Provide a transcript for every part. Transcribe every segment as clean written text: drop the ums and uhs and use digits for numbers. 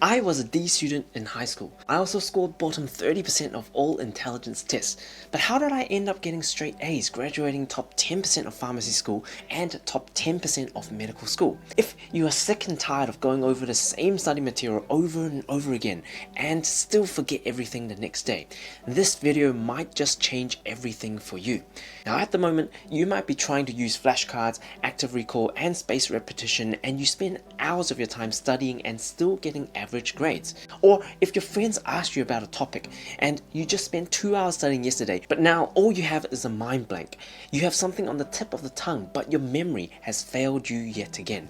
I was a D student in high school. I also scored bottom 30% of all intelligence tests. But how did I end up getting straight A's, graduating top 10% of pharmacy school and top 10% of medical school? If you are sick and tired of going over the same study material over and over again and still forget everything the next day, this video might just change everything for you. Now at the moment, you might be trying to use flashcards, active recall and spaced repetition, and you spend hours of your time studying and still getting average grades. Or if your friends ask you about a topic and you just spent 2 hours studying yesterday, but now all you have is a mind blank. You have something on the tip of the tongue, but your memory has failed you yet again.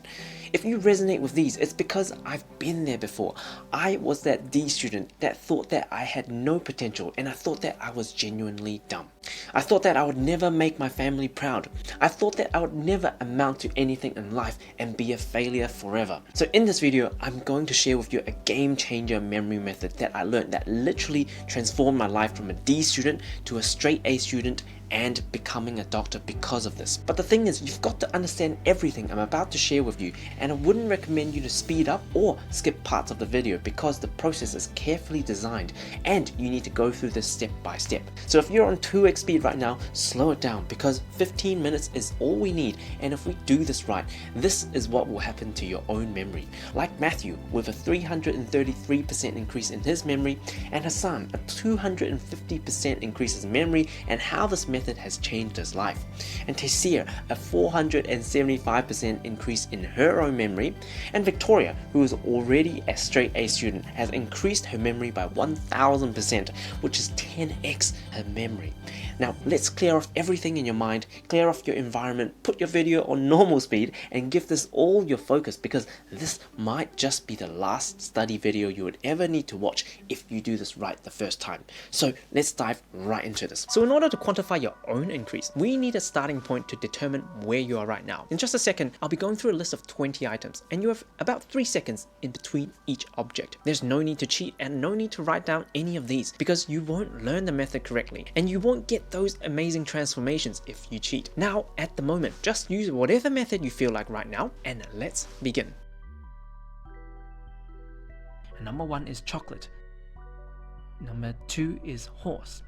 If you resonate with these, it's because I've been there before. I was that D student that thought that I had no potential, and I thought that I was genuinely dumb. I thought that I would never make my family proud. I thought that I would never amount to anything in life and be a failure forever. So in this video, I'm going to share with you a game changer memory method that I learned that literally transformed my life from a D student to a straight A student and becoming a doctor because of this. But the thing is, you've got to understand everything I'm about to share with you, and I wouldn't recommend you to speed up or skip parts of the video because the process is carefully designed and you need to go through this step by step. So if you're on 2x speed right now, slow it down because 15 minutes is all we need, and if we do this right, this is what will happen to your own memory. Like Matthew with a 333% increase in his memory, and Hassan a 250% increase in memory, and how this method has changed his life. And Tessir a 475% increase in her own memory, and Victoria, who is already a straight A student, has increased her memory by 1000%, which is 10x her memory. Now let's clear off everything in your mind, clear off your environment, put your video on normal speed and give this all your focus, because this might just be the last study video you would ever need to watch if you do this right the first time. So let's dive right into this. So in order to quantify your own increase, we need a starting point to determine where you are right now. In just a second, I'll be going through a list of 20 items and you have about 3 seconds in between each object. There's no need to cheat and no need to write down any of these because you won't learn the method correctly and you won't get those amazing transformations if you cheat. Now, at the moment, just use whatever method you feel like right now and let's begin. Number 1 is chocolate. Number 2 is horse.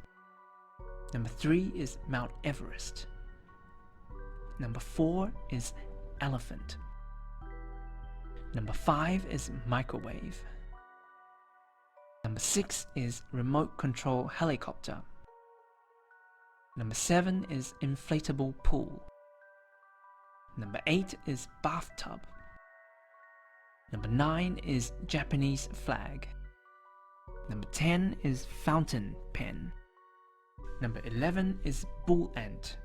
Number 3 is Mount Everest. Number 4 is elephant. Number 5 is microwave. Number 6 is remote control helicopter. Number 7 is inflatable pool. Number 8 is bathtub. Number 9 is Japanese flag. Number 10 is fountain pen. Number 11 is bull ant.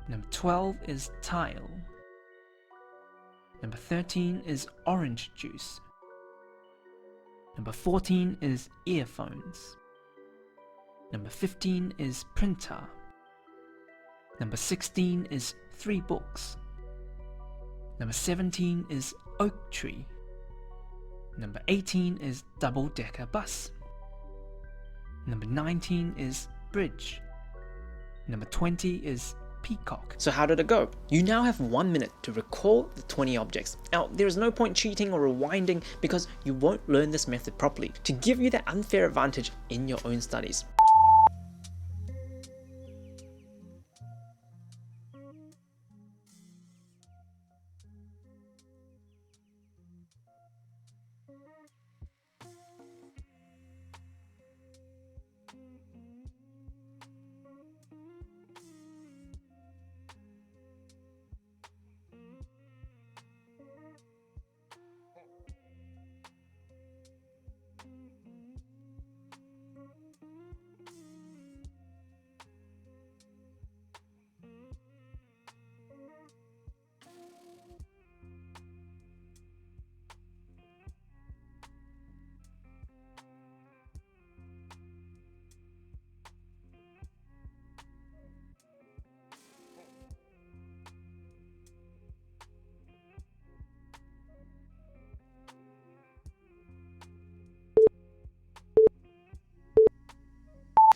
Number 12 is tile. Number 13 is orange juice. Number 14 is earphones. Number 15 is printer. Number 16 is 3 books. Number 17 is oak tree. Number 18 is double-decker bus. Number 19 is bridge. Number 20 is peacock. So how did it go? You now have 1 minute to recall the 20 objects. Now, there is no point cheating or rewinding because you won't learn this method properly to give you that unfair advantage in your own studies.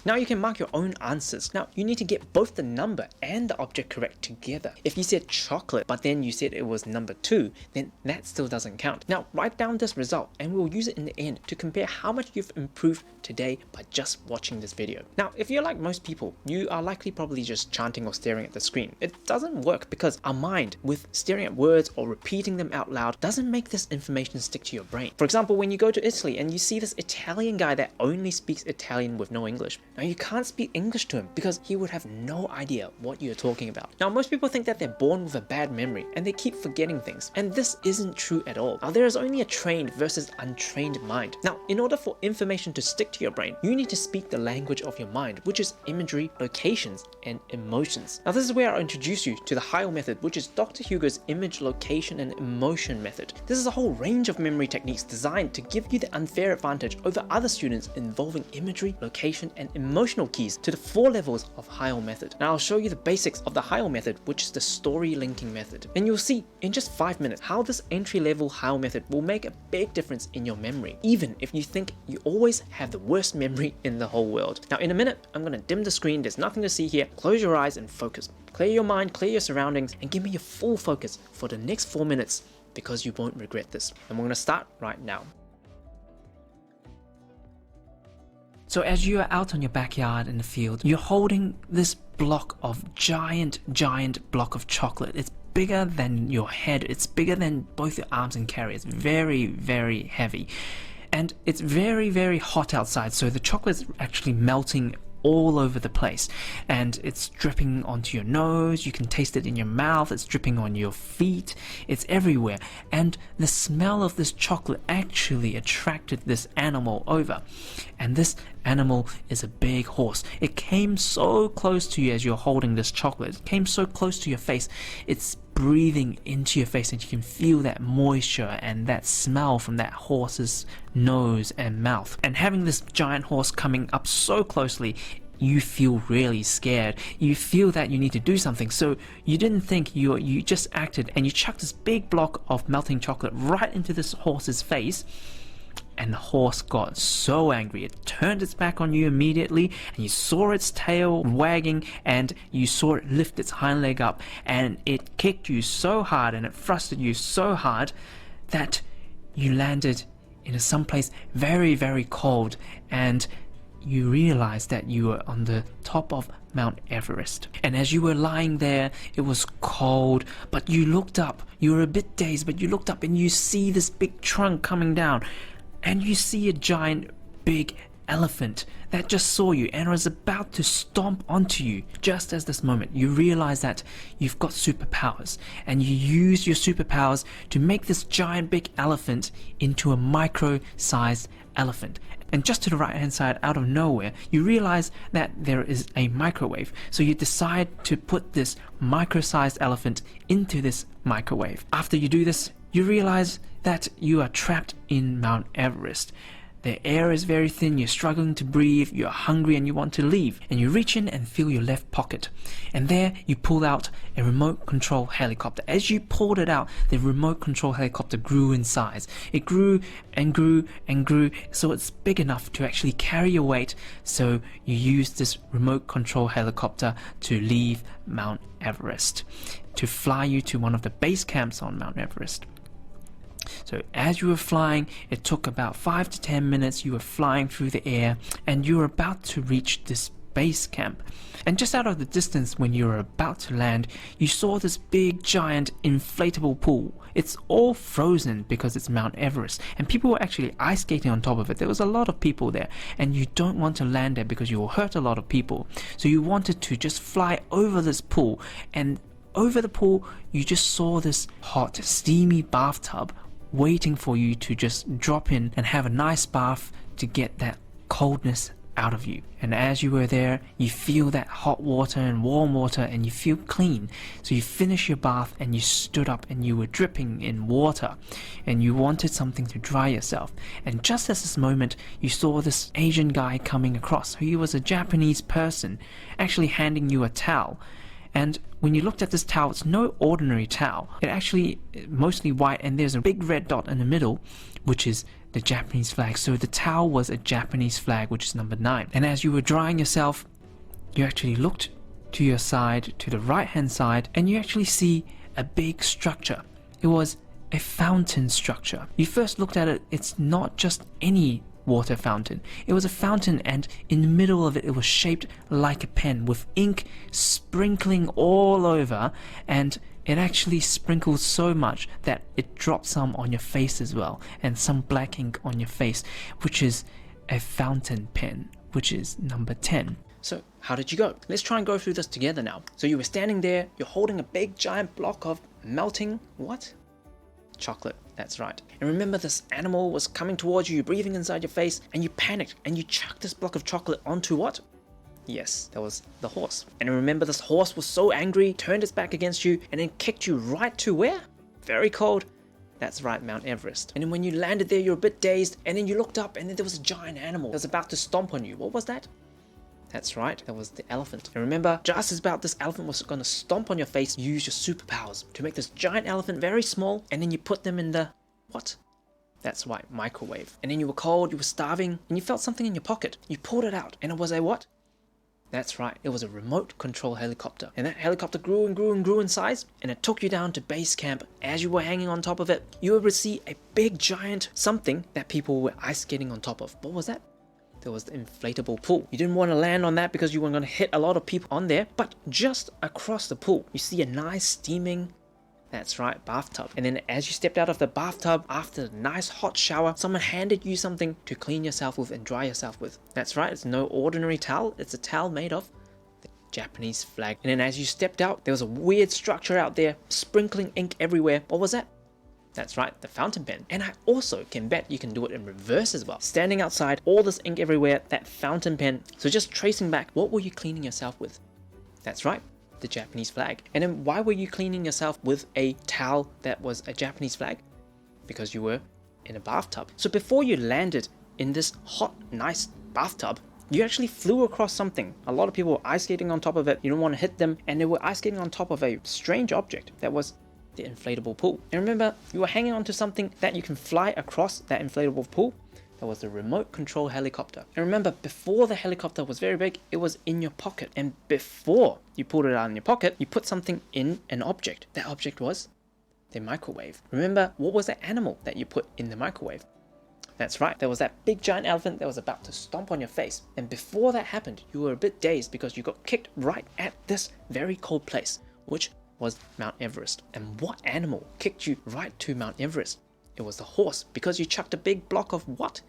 Now you can mark your own answers. Now you need to get both the number and the object correct together. If you said chocolate, but then you said it was number 2, then that still doesn't count. Now write down this result and we'll use it in the end to compare how much you've improved today by just watching this video. Now, if you're like most people, you are likely probably just chanting or staring at the screen. It doesn't work because our mind, with staring at words or repeating them out loud, doesn't make this information stick to your brain. For example, when you go to Italy and you see this Italian guy that only speaks Italian with no English, now you can't speak English to him because he would have no idea what you're talking about. Now, most people think that they're born with a bad memory and they keep forgetting things, and this isn't true at all. Now, there is only a trained versus untrained mind. Now, in order for information to stick to your brain, you need to speak the language of your mind, which is imagery, locations, and emotions. Now, this is where I'll introduce you to the H.I.L.E method, which is Dr. Hugo's image, location, and emotion method. This is a whole range of memory techniques designed to give you the unfair advantage over other students involving imagery, location, and emotional keys to the 4 levels of H.I.L.E method. Now, I'll show you the basics of the H.I.L.E method, which is the story linking method. And you'll see in just 5 minutes how this entry-level H.I.L.E method will make a big difference in your memory, even if you think you always have the worst memory in the whole world. Now, in a minute, I'm going to dim the screen. There's nothing to see here. Close your eyes and focus. Clear your mind, clear your surroundings, and give me your full focus for the next 4 minutes, because you won't regret this. And we're going to start right now. So as you are out on your backyard in the field, you're holding this block of giant block of chocolate. It's bigger than your head. It's bigger than both your arms and carry. It's very heavy. And it's very hot outside, so the chocolate's actually melting all over the place, and it's dripping onto your nose. You can taste it in your mouth. It's dripping on your feet. It's everywhere, and the smell of this chocolate actually attracted this animal over, and this animal is a big horse. It came so close to you as you're holding this chocolate. It came so close to your face. It's breathing into your face, and you can feel that moisture and that smell from that horse's nose and mouth. And having this giant horse coming up so closely, you feel really scared. You feel that you need to do something, so you didn't think, you just acted, and you chucked this big block of melting chocolate right into this horse's face. And the horse got so angry, it turned its back on you immediately, and you saw its tail wagging, and you saw it lift its hind leg up, and it kicked you so hard and it thrusted you so hard that you landed in someplace very cold, and you realized that you were on the top of Mount Everest. And as you were lying there, it was cold, but you looked up. You were a bit dazed, but you looked up and you see this big trunk coming down. And you see a giant big elephant that just saw you and was about to stomp onto you. Just as this moment, you realize that you've got superpowers, and you use your superpowers to make this giant big elephant into a micro-sized elephant. And just to the right hand side, out of nowhere, you realize that there is a microwave. So you decide to put this micro-sized elephant into this microwave. After you do this, you realize that you are trapped in Mount Everest. The air is very thin, you're struggling to breathe, you're hungry and you want to leave. And you reach in and feel your left pocket. And there you pull out a remote control helicopter. As you pulled it out, the remote control helicopter grew in size. It grew and grew and grew, so it's big enough to actually carry your weight. So you use this remote control helicopter to leave Mount Everest, to fly you to one of the base camps on Mount Everest. So as you were flying, it took about 5 to 10 minutes. You were flying through the air and you were about to reach this base camp. And just out of the distance, when you were about to land, you saw this big giant inflatable pool. It's all frozen because it's Mount Everest, and people were actually ice skating on top of it. There was a lot of people there, and you don't want to land there because you will hurt a lot of people. So you wanted to just fly over this pool, and over the pool you just saw this hot steamy bathtub waiting for you to just drop in and have a nice bath to get that coldness out of you. And as you were there, you feel that hot water and warm water, and you feel clean. So you finish your bath and you stood up and you were dripping in water, and you wanted something to dry yourself. And just at this moment, you saw this Asian guy coming across. He was a Japanese person, actually handing you a towel. And when you looked at this towel, it's no ordinary towel. It actually mostly white, and there's a big red dot in the middle, which is the Japanese flag. So the towel was a Japanese flag, which is number 9. And as you were drying yourself, you actually looked to your side, to the right hand side, and you actually see a big structure. It was a fountain structure. You first looked at it, it's not just any water fountain. It was a fountain, and in the middle of it, it was shaped like a pen with ink sprinkling all over, and it actually sprinkled so much that it dropped some on your face as well, and some black ink on your face, which is a fountain pen, which is number 10. So how did you go? Let's try and go through this together now. So you were standing there, you're holding a big giant block of melting what? Chocolate, that's right. And remember, this animal was coming towards you, breathing inside your face, and you panicked and you chucked this block of chocolate onto what? Yes, that was the horse. And remember, this horse was so angry, turned its back against you, and then kicked you right to where? Very cold. That's right, Mount Everest. And then when you landed there, you're a bit dazed, and then you looked up, and then there was a giant animal that was about to stomp on you. What was that? That's right, that was the elephant. And remember, just as about this elephant was going to stomp on your face, you use your superpowers to make this giant elephant very small, and then you put them in the... what? That's right, microwave. And then you were cold, you were starving, and you felt something in your pocket. You pulled it out, and it was a what? That's right, it was a remote control helicopter. And that helicopter grew and grew and grew in size, and it took you down to base camp. As you were hanging on top of it, you would see a big giant something that people were ice skating on top of. What was that? There was the inflatable pool. You didn't want to land on that because you were going to hit a lot of people on there, but just across the pool, you see a nice steaming, that's right, bathtub. And then as you stepped out of the bathtub after a nice hot shower, someone handed you something to clean yourself with and dry yourself with. That's right, it's no ordinary towel, it's a towel made of the Japanese flag. And then as you stepped out, there was a weird structure out there, sprinkling ink everywhere. What was that? That's right, the fountain pen. And I also can bet you can do it in reverse as well. Standing outside, all this ink everywhere, that fountain pen. So just tracing back, what were you cleaning yourself with? That's right, the Japanese flag. And then why were you cleaning yourself with a towel that was a Japanese flag? Because you were in a bathtub. So before you landed in this hot, nice bathtub, you actually flew across something. A lot of people were ice skating on top of it. You don't want to hit them. And they were ice skating on top of a strange object that was the inflatable pool. And remember, you were hanging onto something that you can fly across that inflatable pool. That was the remote control helicopter. And remember, before the helicopter was very big, it was in your pocket. And before you pulled it out in your pocket, you put something in an object. That object was the microwave. Remember, what was the animal that you put in the microwave? That's right, there was that big giant elephant that was about to stomp on your face. And before that happened, you were a bit dazed because you got kicked right at this very cold place, which was Mount Everest. And what animal kicked you right to Mount Everest? It was the horse, because you chucked a big block of what?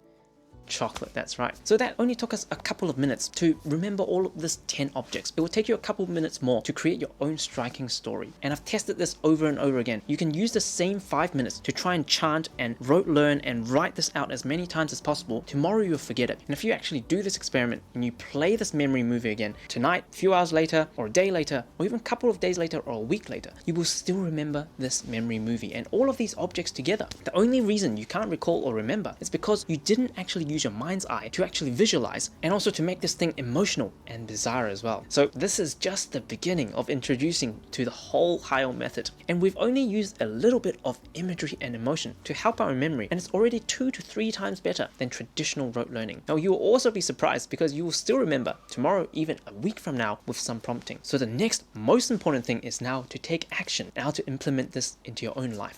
Chocolate, that's right. So that only took us a couple of minutes to remember all of this 10 objects. It will take you a couple of minutes more to create your own striking story. And I've tested this over and over again. You can use the same 5 minutes to try and chant and rote learn and write this out as many times as possible. Tomorrow you'll forget it. And if you actually do this experiment and you play this memory movie again tonight, a few hours later, or a day later, or even a couple of days later, or a week later, you will still remember this memory movie and all of these objects together. The only reason you can't recall or remember is because you didn't actually use your mind's eye to actually visualize, and also to make this thing emotional and bizarre as well. So this is just the beginning of introducing to the whole H.I.L.E method, and we've only used a little bit of imagery and emotion to help our memory, and it's already 2 to 3 times better than traditional rote learning. Now you will also be surprised because you will still remember tomorrow, even a week from now, with some prompting. So the next most important thing is now to take action, now to implement this into your own life.